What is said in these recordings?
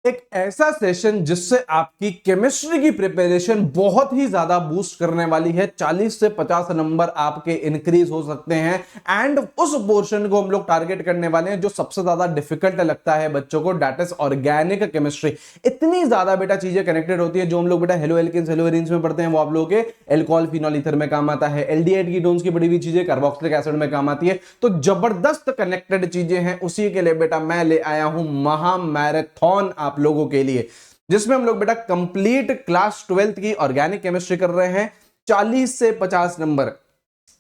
एक ऐसा सेशन जिससे आपकी केमिस्ट्री की प्रिपरेशन बहुत ही ज्यादा बूस्ट करने वाली है। 40 से 50 नंबर आपके इंक्रीज हो सकते हैं एंड उस पोर्शन को हम लोग टारगेट करने वाले हैं जो सबसे ज्यादा डिफिकल्ट लगता है बच्चों को, दैट इज ऑर्गेनिक केमिस्ट्री। इतनी ज्यादा बेटा चीजें कनेक्टेड होती है। जो हम लोग बेटा हेलो एल्केन्स हेलो एरीन्स में पढ़ते हैं वो आप लोगों के अल्कोहल फिनॉल ईथर में काम आता है। एल्डिहाइड कीटोन्स की बड़ी हुई चीजें कार्बोक्सिलिक एसिड में काम आती है। तो जबरदस्त कनेक्टेड चीजें हैं। उसी के लिए बेटा मैं ले आया हूं महा मैराथन आप लोगों के लिए, जिसमें हम लोग बेटा कंप्लीट क्लास 12th की ऑर्गेनिक केमिस्ट्री कर रहे हैं। 40 से 50 नंबर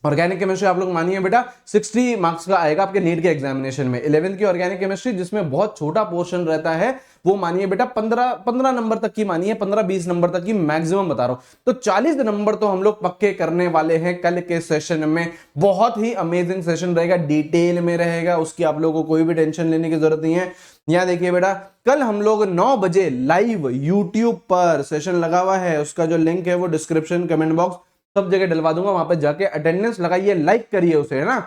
ऑर्गेनिक केमिस्ट्री आप लोग मानिए बेटा 60 मार्क्स का आएगा आपके नीट के एग्जामिनेशन में। 11th की ऑर्गेनिक केमिस्ट्री जिसमें बहुत छोटा पोर्शन रहता है वो मानिए बेटा 15 नंबर तक की, मानिए 15-20 नंबर तक की मैक्सिमम बता रहा हूं। तो 40 नंबर तो हम लोग पक्के करने वाले हैं कल के सेशन में। बहुत ही अमेजिंग सेशन रहेगा, डिटेल में रहेगा, उसकी आप लोगों को कोई भी टेंशन लेने की जरूरत नहीं है। यहां देखिए बेटा कल हम लोग 9 बजे लाइव यूट्यूब पर सेशन लगा हुआ है, उसका जो लिंक है वो डिस्क्रिप्शन कमेंट बॉक्स सब जगह डलवा दूंगा। वहां पे जाके अटेंडेंस लगाइए, लाइक करिए उसे, है ना।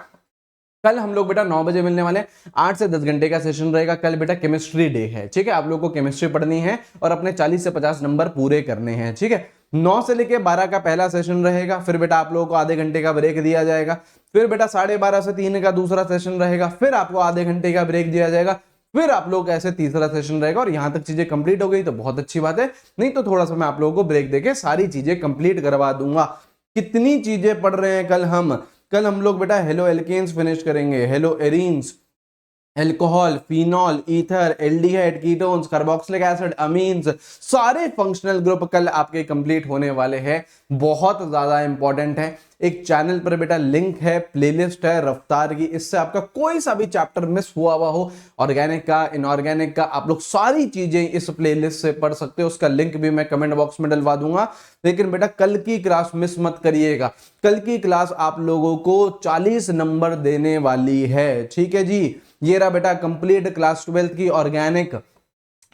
कल हम लोग बेटा 9 बजे मिलने वाले हैं। 8 से 10 घंटे का सेशन रहेगा। कल बेटा केमिस्ट्री डे है, ठीक है। आप लोग को केमिस्ट्री पढ़नी है और अपने 40 से 50 नंबर पूरे करने हैं, ठीक है। 9 से लेके 12 का पहला सेशन रहेगा। फिर बेटा आप लोगों को आधे घंटे का ब्रेक दिया जाएगा। फिर बेटा 12:30 से 3 का दूसरा सेशन रहेगा। फिर आपको आधे घंटे का ब्रेक दिया जाएगा। फिर आप लोग ऐसे तीसरा सेशन रहेगा। और यहां तक चीजें कंप्लीट हो गई तो बहुत अच्छी बात है, नहीं तो थोड़ा सा मैं आप लोगों को ब्रेक देके सारी चीजें कंप्लीट करवा दूंगा। कितनी चीजें पढ़ रहे हैं कल हम लोग बेटा हेलो एल्केन्स फिनिश करेंगे, hello arenes, alcohol, phenol, ether, aldehyde, ketones, carboxylic acid, amines, सारे फंक्शनल ग्रुप कल आपके कंप्लीट होने वाले हैं। बहुत ज्यादा इंपॉर्टेंट है। एक चैनल पर बेटा लिंक है, प्लेलिस्ट है रफ्तार की, इससे आपका कोई सा भी चैप्टर मिस हुआ हो ऑर्गेनिक का, इनऑर्गेनिक का, आप लोग सारी चीजें इस प्लेलिस्ट से पढ़ सकते हो। उसका लिंक भी मैं कमेंट बॉक्स में डलवा दूंगा। लेकिन बेटा कल की क्लास मिस मत करिएगा। कल की क्लास आप लोगों को 40 नंबर देने वाली है, ठीक है जी। ये रहा बेटा कंप्लीट क्लास 12th की ऑर्गेनिक,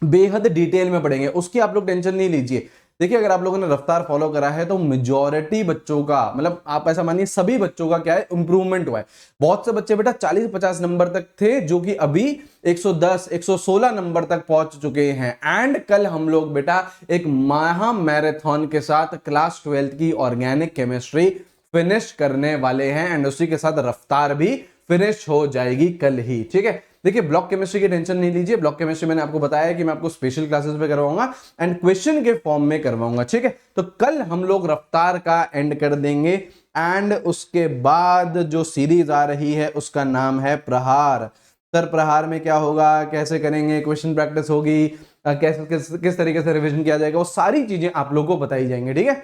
बेहद डिटेल में पढ़ेंगे, उसकी आप लोग टेंशन नहीं लीजिए। देखिए अगर आप लोगों ने रफ्तार फॉलो करा है तो मेजॉरिटी बच्चों का, मतलब आप ऐसा मानिए सभी बच्चों का क्या है, इंप्रूवमेंट हुआ है। बहुत से बच्चे बेटा 40-50 नंबर तक थे जो कि अभी 110-116 नंबर तक पहुंच चुके हैं। एंड कल हम लोग बेटा एक महा मैराथन के साथ क्लास 12th की ऑर्गेनिक केमिस्ट्री फिनिश करने वाले हैं एंड उसी के साथ रफ्तार भी फिनिश हो जाएगी कल ही, ठीक है। देखिए ब्लॉक केमिस्ट्री की टेंशन नहीं लीजिए। ब्लॉक केमिस्ट्री मैंने आपको बताया है कि मैं आपको स्पेशल क्लासेस में करवाऊंगा एंड क्वेश्चन के फॉर्म में करवाऊंगा, ठीक है। तो कल हम लोग रफ्तार का एंड कर देंगे एंड उसके बाद जो सीरीज आ रही है उसका नाम है प्रहार। सर प्रहार में क्या होगा, कैसे करेंगे, क्वेश्चन प्रैक्टिस होगी, कैसे किस तरीके से रिवीजन किया जाएगा, वो सारी चीजें आप लोगों को बताई जाएंगी, ठीक है।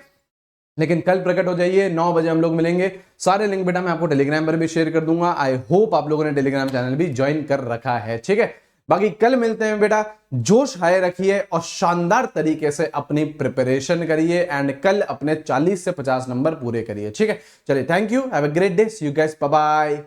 लेकिन कल प्रकट हो जाइए, 9 बजे हम लोग मिलेंगे। सारे लिंक बेटा मैं आपको टेलीग्राम पर भी शेयर कर दूंगा। आई होप आप लोगों ने टेलीग्राम चैनल भी ज्वाइन कर रखा है, ठीक है। बाकी कल मिलते हैं बेटा। जोश हाई रखिए और शानदार तरीके से अपनी प्रिपरेशन करिए एंड कल अपने 40 से 50 नंबर पूरे करिए, ठीक है। चलिए thank you, have a great day, see you guys, bye bye.